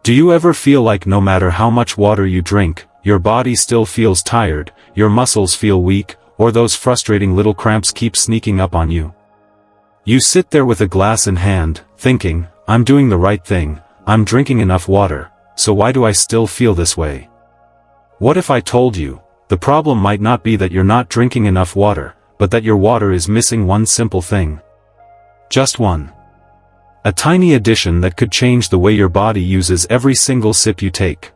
Do you ever feel like no matter how much water you drink, your body still feels tired, your muscles feel weak, or those frustrating little cramps keep sneaking up on you? You sit there with a glass in hand, thinking, I'm doing the right thing, I'm drinking enough water, so why do I still feel this way? What if I told you, the problem might not be that you're not drinking enough water, but that your water is missing one simple thing? Just one. A tiny addition that could change the way your body uses every single sip you take.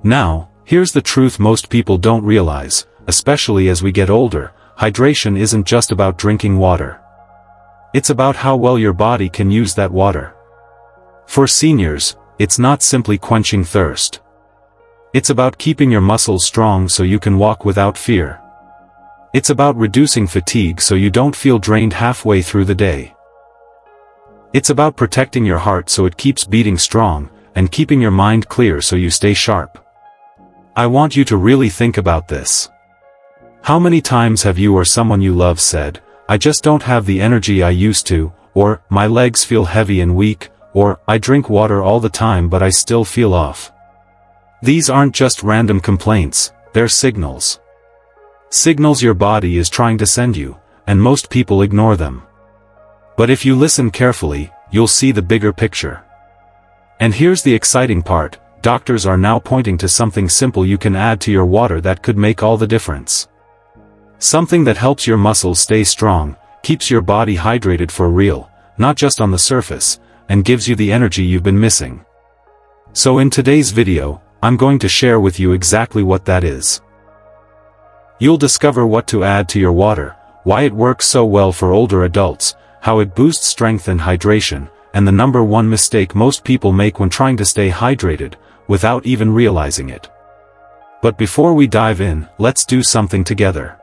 Now, here's the truth most people don't realize, especially as we get older: hydration isn't just about drinking water. It's about how well your body can use that water. For seniors, it's not simply quenching thirst. It's about keeping your muscles strong so you can walk without fear. It's about reducing fatigue so you don't feel drained halfway through the day. It's about protecting your heart so it keeps beating strong, and keeping your mind clear so you stay sharp. I want you to really think about this. How many times have you or someone you love said, I just don't have the energy I used to, or, my legs feel heavy and weak, or, I drink water all the time but I still feel off? These aren't just random complaints, they're signals. Signals your body is trying to send you, and most people ignore them. But if you listen carefully, you'll see the bigger picture. And here's the exciting part: doctors are now pointing to something simple you can add to your water that could make all the difference. Something that helps your muscles stay strong, keeps your body hydrated for real, not just on the surface, and gives you the energy you've been missing. So in today's video, I'm going to share with you exactly what that is. You'll discover what to add to your water, why it works so well for older adults, how it boosts strength and hydration, and the number one mistake most people make when trying to stay hydrated, without even realizing it. But before we dive in, let's do something together.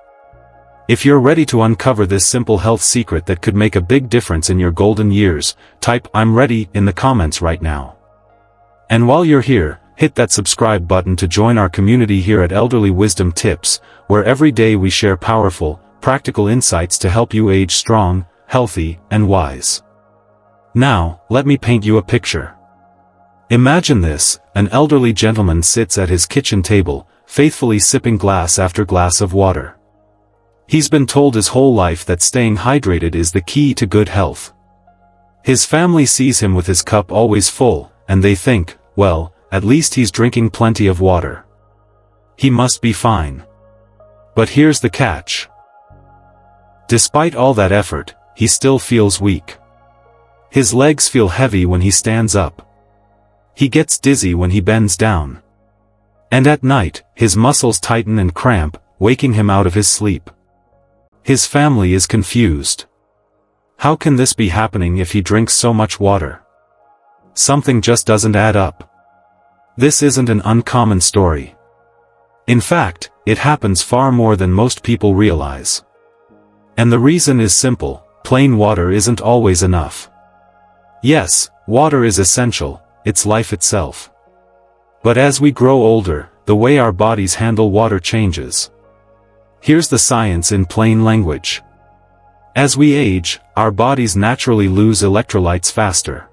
If you're ready to uncover this simple health secret that could make a big difference in your golden years, type "I'm ready" in the comments right now. And while you're here, hit that subscribe button to join our community here at Elderly Wisdom Tips, where every day we share powerful, practical insights to help you age strong, healthy, and wise. Now, let me paint you a picture. Imagine this: an elderly gentleman sits at his kitchen table, faithfully sipping glass after glass of water. He's been told his whole life that staying hydrated is the key to good health. His family sees him with his cup always full, and they think, well, at least he's drinking plenty of water. He must be fine. But here's the catch. Despite all that effort, he still feels weak. His legs feel heavy when he stands up. He gets dizzy when he bends down. And at night, his muscles tighten and cramp, waking him out of his sleep. His family is confused. How can this be happening if he drinks so much water? Something just doesn't add up. This isn't an uncommon story. In fact, it happens far more than most people realize. And the reason is simple: plain water isn't always enough. Yes, water is essential, it's life itself. But as we grow older, the way our bodies handle water changes. Here's the science in plain language. As we age, our bodies naturally lose electrolytes faster.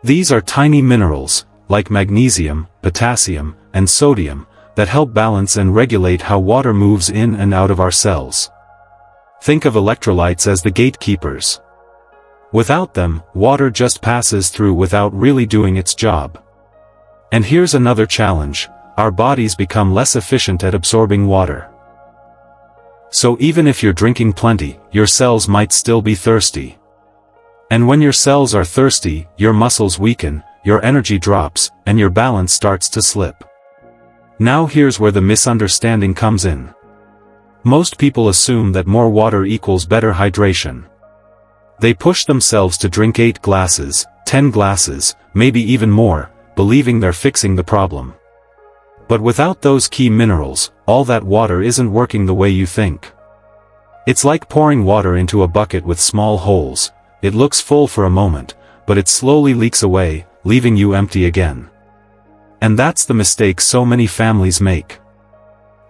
These are tiny minerals, like magnesium, potassium, and sodium, that help balance and regulate how water moves in and out of our cells. Think of electrolytes as the gatekeepers. Without them, water just passes through without really doing its job. And here's another challenge: our bodies become less efficient at absorbing water. So even if you're drinking plenty, your cells might still be thirsty. And when your cells are thirsty, your muscles weaken, your energy drops, and your balance starts to slip. Now here's where the misunderstanding comes in. Most people assume that more water equals better hydration. They push themselves to drink 8 glasses, 10 glasses, maybe even more, believing they're fixing the problem. But without those key minerals, all that water isn't working the way you think. It's like pouring water into a bucket with small holes. It looks full for a moment, but it slowly leaks away, leaving you empty again. And that's the mistake so many families make.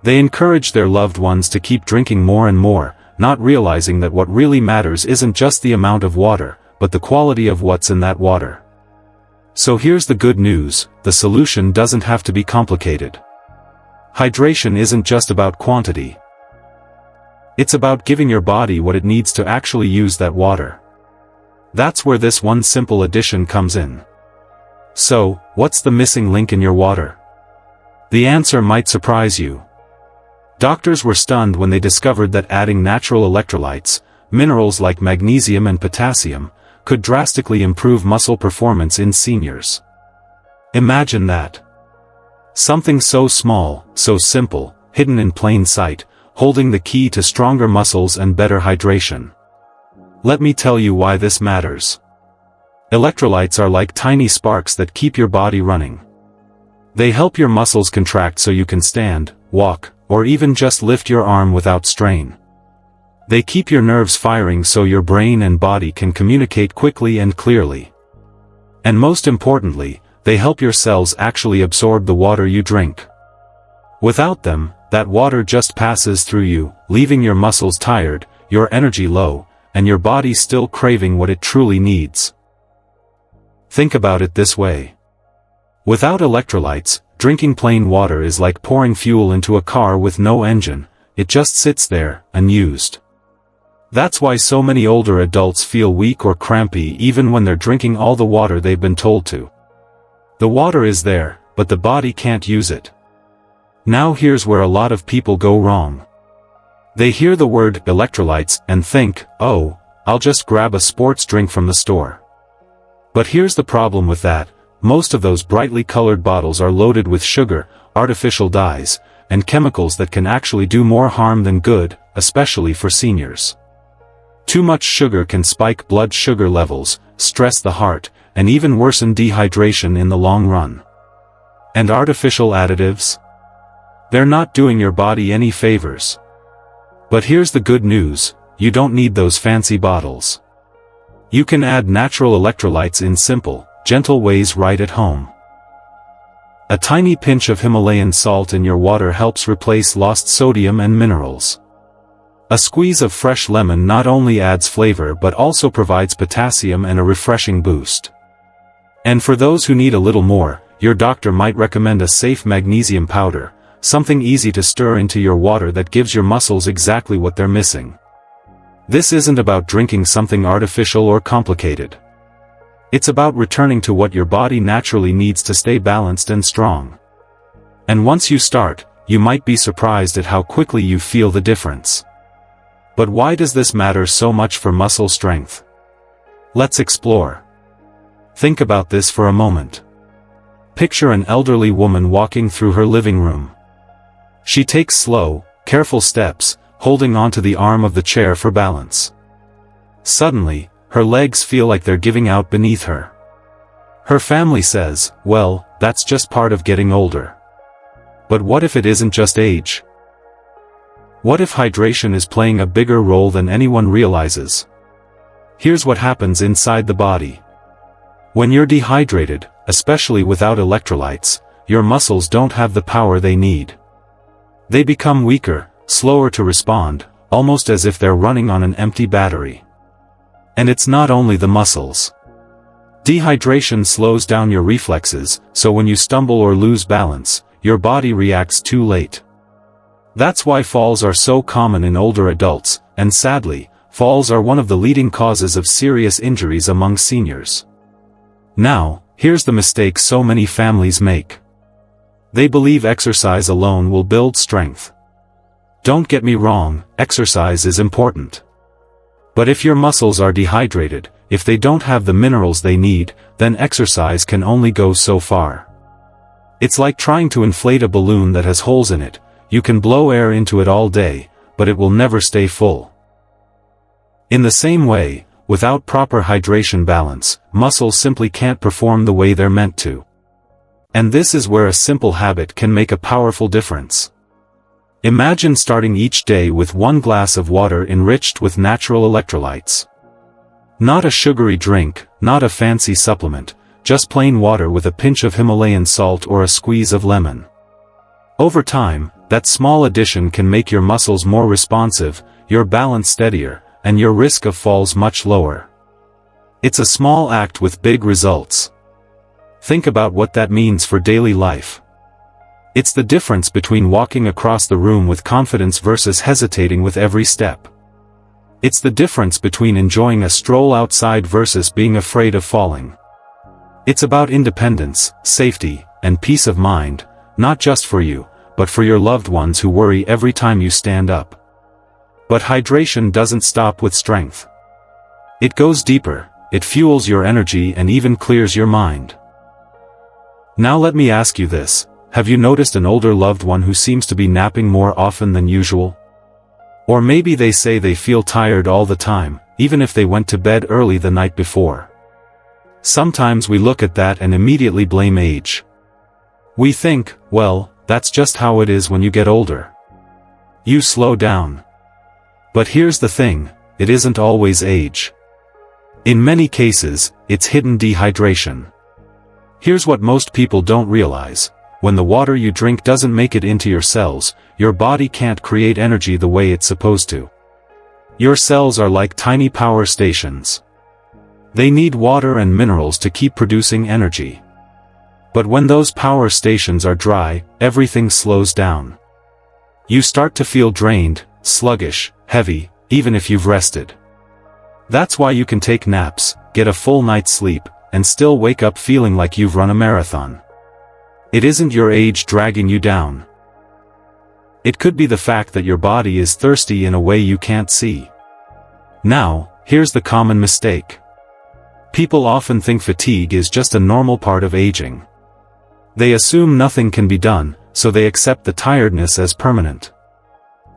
They encourage their loved ones to keep drinking more and more, not realizing that what really matters isn't just the amount of water, but the quality of what's in that water. So here's the good news, the solution doesn't have to be complicated. Hydration isn't just about quantity. It's about giving your body what it needs to actually use that water. That's where this one simple addition comes in. So, what's the missing link in your water? The answer might surprise you. Doctors were stunned when they discovered that adding natural electrolytes, minerals like magnesium and potassium, could drastically improve muscle performance in seniors. Imagine that. Something so small, so simple, hidden in plain sight, holding the key to stronger muscles and better hydration. Let me tell you why this matters. Electrolytes are like tiny sparks that keep your body running. They help your muscles contract so you can stand, walk, or even just lift your arm without strain. They keep your nerves firing so your brain and body can communicate quickly and clearly. And most importantly, they help your cells actually absorb the water you drink. Without them, that water just passes through you, leaving your muscles tired, your energy low, and your body still craving what it truly needs. Think about it this way. Without electrolytes, drinking plain water is like pouring fuel into a car with no engine. It just sits there, unused. That's why so many older adults feel weak or crampy even when they're drinking all the water they've been told to. The water is there, but the body can't use it. Now here's where a lot of people go wrong. They hear the word electrolytes and think, oh, I'll just grab a sports drink from the store. But here's the problem with that. Most of those brightly colored bottles are loaded with sugar, artificial dyes, and chemicals that can actually do more harm than good, especially for seniors. Too much sugar can spike blood sugar levels, stress the heart, and even worsen dehydration in the long run. And artificial additives? They're not doing your body any favors. But here's the good news, you don't need those fancy bottles. You can add natural electrolytes in simple, gentle ways right at home. A tiny pinch of Himalayan salt in your water helps replace lost sodium and minerals. A squeeze of fresh lemon not only adds flavor but also provides potassium and a refreshing boost. And for those who need a little more, your doctor might recommend a safe magnesium powder, something easy to stir into your water that gives your muscles exactly what they're missing. This isn't about drinking something artificial or complicated. It's about returning to what your body naturally needs to stay balanced and strong. And once you start, you might be surprised at how quickly you feel the difference. But why does this matter so much for muscle strength? Let's explore. Think about this for a moment. Picture an elderly woman walking through her living room. She takes slow, careful steps, holding onto the arm of the chair for balance. Suddenly, her legs feel like they're giving out beneath her. Her family says, well, that's just part of getting older. But what if it isn't just age? What if hydration is playing a bigger role than anyone realizes? Here's what happens inside the body. When you're dehydrated, especially without electrolytes, your muscles don't have the power they need. They become weaker, slower to respond, almost as if they're running on an empty battery. And it's not only the muscles. Dehydration slows down your reflexes, so when you stumble or lose balance, your body reacts too late. That's why falls are so common in older adults, and sadly, falls are one of the leading causes of serious injuries among seniors. Now, here's the mistake so many families make. They believe exercise alone will build strength. Don't get me wrong, exercise is important. But if your muscles are dehydrated, if they don't have the minerals they need, then exercise can only go so far. It's like trying to inflate a balloon that has holes in it. You can blow air into it all day, but it will never stay full. In the same way, without proper hydration balance, muscles simply can't perform the way they're meant to. And this is where a simple habit can make a powerful difference. Imagine starting each day with 1 glass of water enriched with natural electrolytes. Not a sugary drink, not a fancy supplement, just plain water with a pinch of Himalayan salt or a squeeze of lemon. Over time, that small addition can make your muscles more responsive, your balance steadier, and your risk of falls much lower. It's a small act with big results. Think about what that means for daily life. It's the difference between walking across the room with confidence versus hesitating with every step. It's the difference between enjoying a stroll outside versus being afraid of falling. It's about independence, safety, and peace of mind, not just for you, but for your loved ones who worry every time you stand up. But hydration doesn't stop with strength. It goes deeper, it fuels your energy and even clears your mind. Now let me ask you this, have you noticed an older loved one who seems to be napping more often than usual? Or maybe they say they feel tired all the time, even if they went to bed early the night before. Sometimes we look at that and immediately blame age. We think, well, that's just how it is when you get older. You slow down. But here's the thing, it isn't always age. In many cases, it's hidden dehydration. Here's what most people don't realize. When the water you drink doesn't make it into your cells, your body can't create energy the way it's supposed to. Your cells are like tiny power stations. They need water and minerals to keep producing energy. But when those power stations are dry, everything slows down. You start to feel drained, sluggish, heavy, even if you've rested. That's why you can take naps, get a full night's sleep, and still wake up feeling like you've run a marathon. It isn't your age dragging you down. It could be the fact that your body is thirsty in a way you can't see. Now, here's the common mistake. People often think fatigue is just a normal part of aging. They assume nothing can be done, so they accept the tiredness as permanent.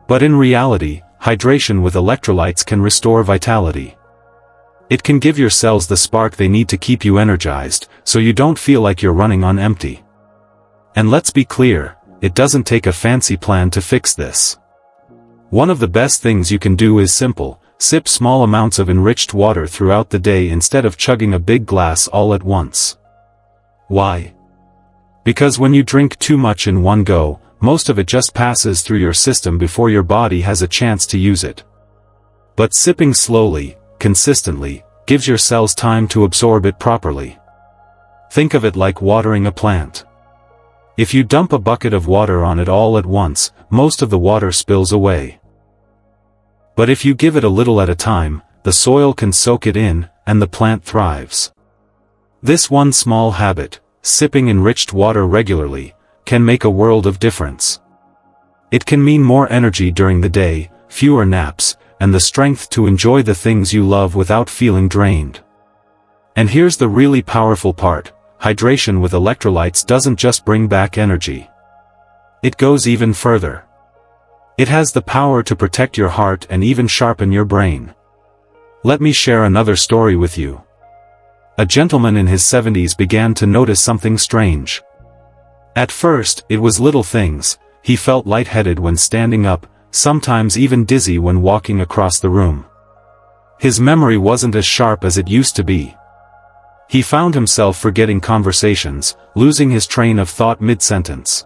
But in reality, hydration with electrolytes can restore vitality. It can give your cells the spark they need to keep you energized, so you don't feel like you're running on empty. And let's be clear, it doesn't take a fancy plan to fix this. One of the best things you can do is simple, sip small amounts of enriched water throughout the day instead of chugging a big glass all at once. Why? Because when you drink too much in one go, most of it just passes through your system before your body has a chance to use it. But sipping slowly, consistently, gives your cells time to absorb it properly. Think of it like watering a plant. If you dump a bucket of water on it all at once, most of the water spills away. But if you give it a little at a time, the soil can soak it in, and the plant thrives. This one small habit, sipping enriched water regularly, can make a world of difference. It can mean more energy during the day, fewer naps, and the strength to enjoy the things you love without feeling drained. And here's the really powerful part. Hydration with electrolytes doesn't just bring back energy. It goes even further. It has the power to protect your heart and even sharpen your brain. Let me share another story with you. A gentleman in his 70s began to notice something strange. At first, it was little things. He felt lightheaded when standing up, sometimes even dizzy when walking across the room. His memory wasn't as sharp as it used to be. He found himself forgetting conversations, losing his train of thought mid-sentence.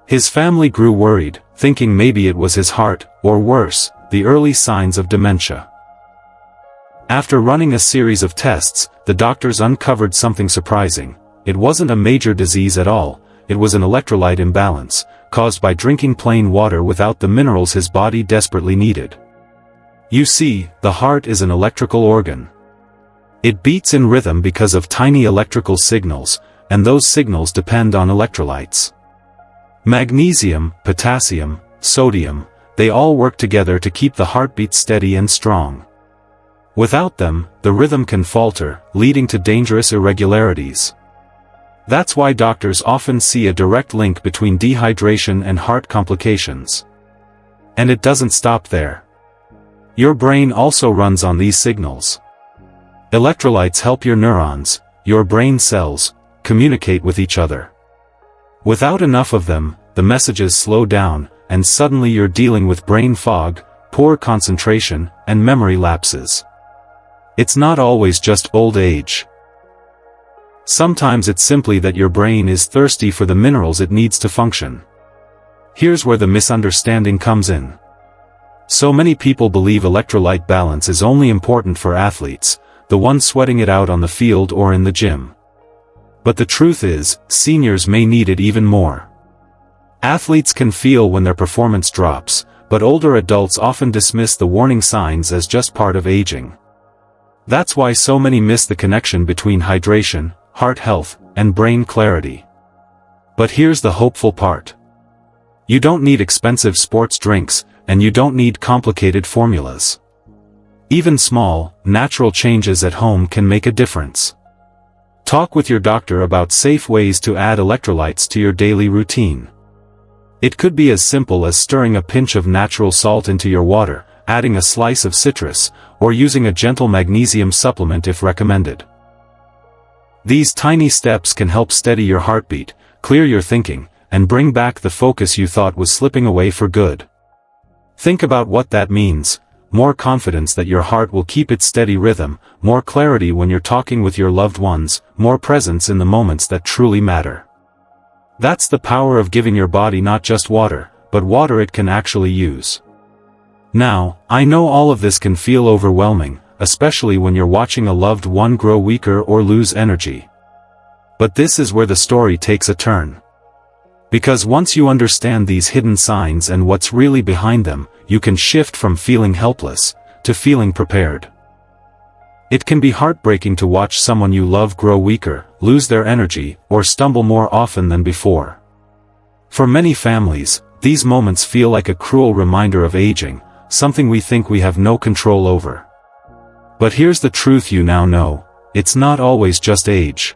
His family grew worried, thinking maybe it was his heart, or worse, the early signs of dementia. After running a series of tests, the doctors uncovered something surprising. It wasn't a major disease at all, it was an electrolyte imbalance, caused by drinking plain water without the minerals his body desperately needed. You see, the heart is an electrical organ. It beats in rhythm because of tiny electrical signals, and those signals depend on electrolytes. Magnesium, potassium, sodium, they all work together to keep the heartbeat steady and strong. Without them, the rhythm can falter, leading to dangerous irregularities. That's why doctors often see a direct link between dehydration and heart complications. And it doesn't stop there. Your brain also runs on these signals. Electrolytes help your neurons, your brain cells, communicate with each other. Without enough of them, the messages slow down, and suddenly you're dealing with brain fog, poor concentration, and memory lapses. It's not always just old age. Sometimes it's simply that your brain is thirsty for the minerals it needs to function. Here's where the misunderstanding comes in. So many people believe electrolyte balance is only important for athletes, the ones sweating it out on the field or in the gym. But the truth is, seniors may need it even more. Athletes can feel when their performance drops, but older adults often dismiss the warning signs as just part of aging. That's why so many miss the connection between hydration, heart health, and brain clarity. But here's the hopeful part. You don't need expensive sports drinks, and you don't need complicated formulas. Even small, natural changes at home can make a difference. Talk with your doctor about safe ways to add electrolytes to your daily routine. It could be as simple as stirring a pinch of natural salt into your water, adding a slice of citrus, or using a gentle magnesium supplement if recommended. These tiny steps can help steady your heartbeat, clear your thinking, and bring back the focus you thought was slipping away for good. Think about what that means: more confidence that your heart will keep its steady rhythm, more clarity when you're talking with your loved ones, more presence in the moments that truly matter. That's the power of giving your body not just water, but water it can actually use. Now, I know all of this can feel overwhelming, especially when you're watching a loved one grow weaker or lose energy. But this is where the story takes a turn. Because once you understand these hidden signs and what's really behind them, you can shift from feeling helpless to feeling prepared. It can be heartbreaking to watch someone you love grow weaker, lose their energy, or stumble more often than before. For many families, these moments feel like a cruel reminder of aging, something we think we have no control over. But here's the truth you now know: it's not always just age.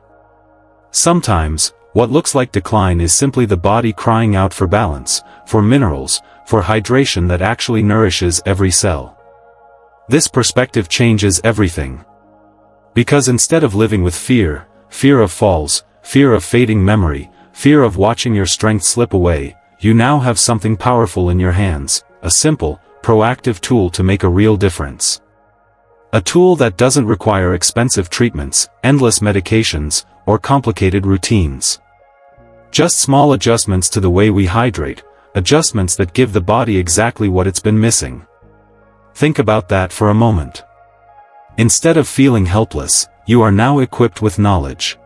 Sometimes, what looks like decline is simply the body crying out for balance, for minerals, for hydration that actually nourishes every cell. This perspective changes everything. Because instead of living with fear, fear of falls, fear of fading memory, fear of watching your strength slip away, you now have something powerful in your hands, a simple, proactive tool to make a real difference. A tool that doesn't require expensive treatments, endless medications, or complicated routines. Just small adjustments to the way we hydrate, adjustments that give the body exactly what it's been missing. Think about that for a moment. Instead of feeling helpless, you are now equipped with knowledge.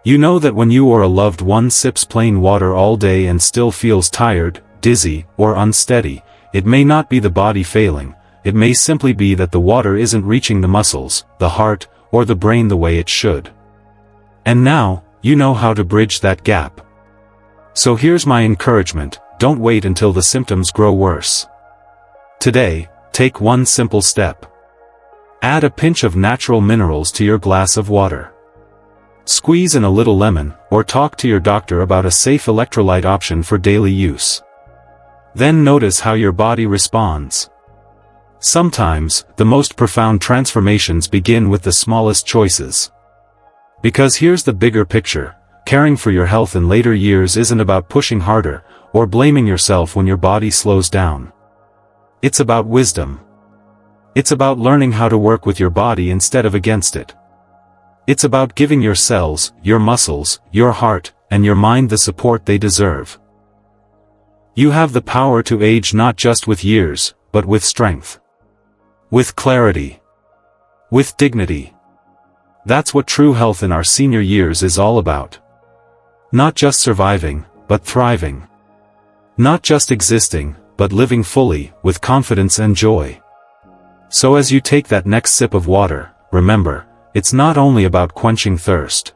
You know that when you or a loved one sips plain water all day and still feels tired, dizzy, or unsteady, it may not be the body failing, it may simply be that the water isn't reaching the muscles, the heart, or the brain the way it should. And now, you know how to bridge that gap. So here's my encouragement: don't wait until the symptoms grow worse. Today, take one simple step. Add a pinch of natural minerals to your glass of water. Squeeze in a little lemon, or talk to your doctor about a safe electrolyte option for daily use. Then notice how your body responds. Sometimes, the most profound transformations begin with the smallest choices. Because here's the bigger picture: caring for your health in later years isn't about pushing harder, or blaming yourself when your body slows down. It's about wisdom. It's about learning how to work with your body instead of against it. It's about giving your cells, your muscles, your heart, and your mind the support they deserve. You have the power to age not just with years, but with strength. With clarity. With dignity. That's what true health in our senior years is all about. Not just surviving, but thriving. Not just existing, but living fully, with confidence and joy. So as you take that next sip of water, remember, it's not only about quenching thirst.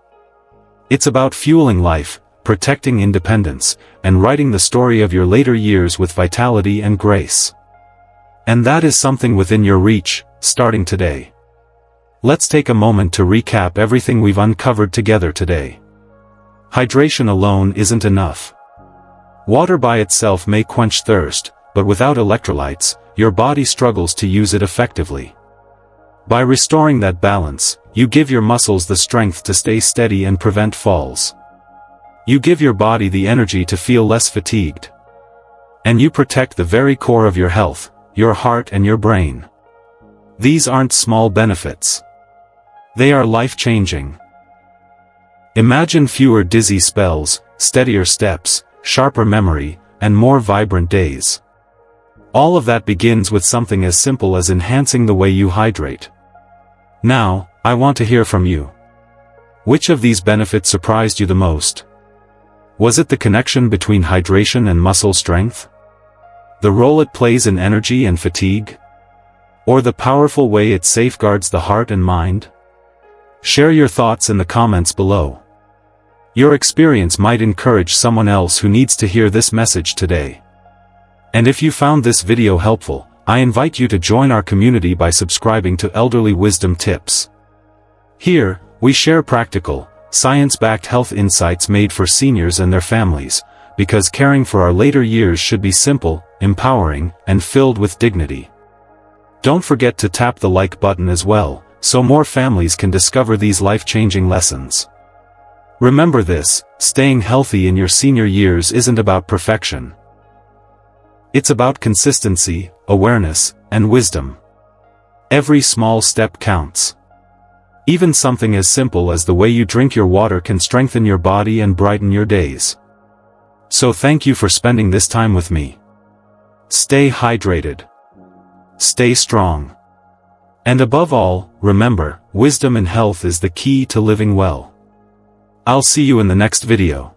It's about fueling life, protecting independence, and writing the story of your later years with vitality and grace. And that is something within your reach, starting today. Let's take a moment to recap everything we've uncovered together today. Hydration alone isn't enough. Water by itself may quench thirst, but without electrolytes, your body struggles to use it effectively. By restoring that balance, you give your muscles the strength to stay steady and prevent falls. You give your body the energy to feel less fatigued. And you protect the very core of your health, your heart and your brain. These aren't small benefits. They are life-changing. Imagine fewer dizzy spells, steadier steps, sharper memory, and more vibrant days. All of that begins with something as simple as enhancing the way you hydrate. Now, I want to hear from you. Which of these benefits surprised you the most? Was it the connection between hydration and muscle strength? The role it plays in energy and fatigue? Or the powerful way it safeguards the heart and mind? Share your thoughts in the comments below. Your experience might encourage someone else who needs to hear this message today. And if you found this video helpful, I invite you to join our community by subscribing to Elderly Wisdom Tips. Here, we share practical, science-backed health insights made for seniors and their families, because caring for our later years should be simple, empowering, and filled with dignity. Don't forget to tap the like button as well, so more families can discover these life-changing lessons. Remember this, staying healthy in your senior years isn't about perfection. It's about consistency, awareness, and wisdom. Every small step counts. Even something as simple as the way you drink your water can strengthen your body and brighten your days. So thank you for spending this time with me. Stay hydrated. Stay strong. And above all, remember, wisdom and health is the key to living well. I'll see you in the next video.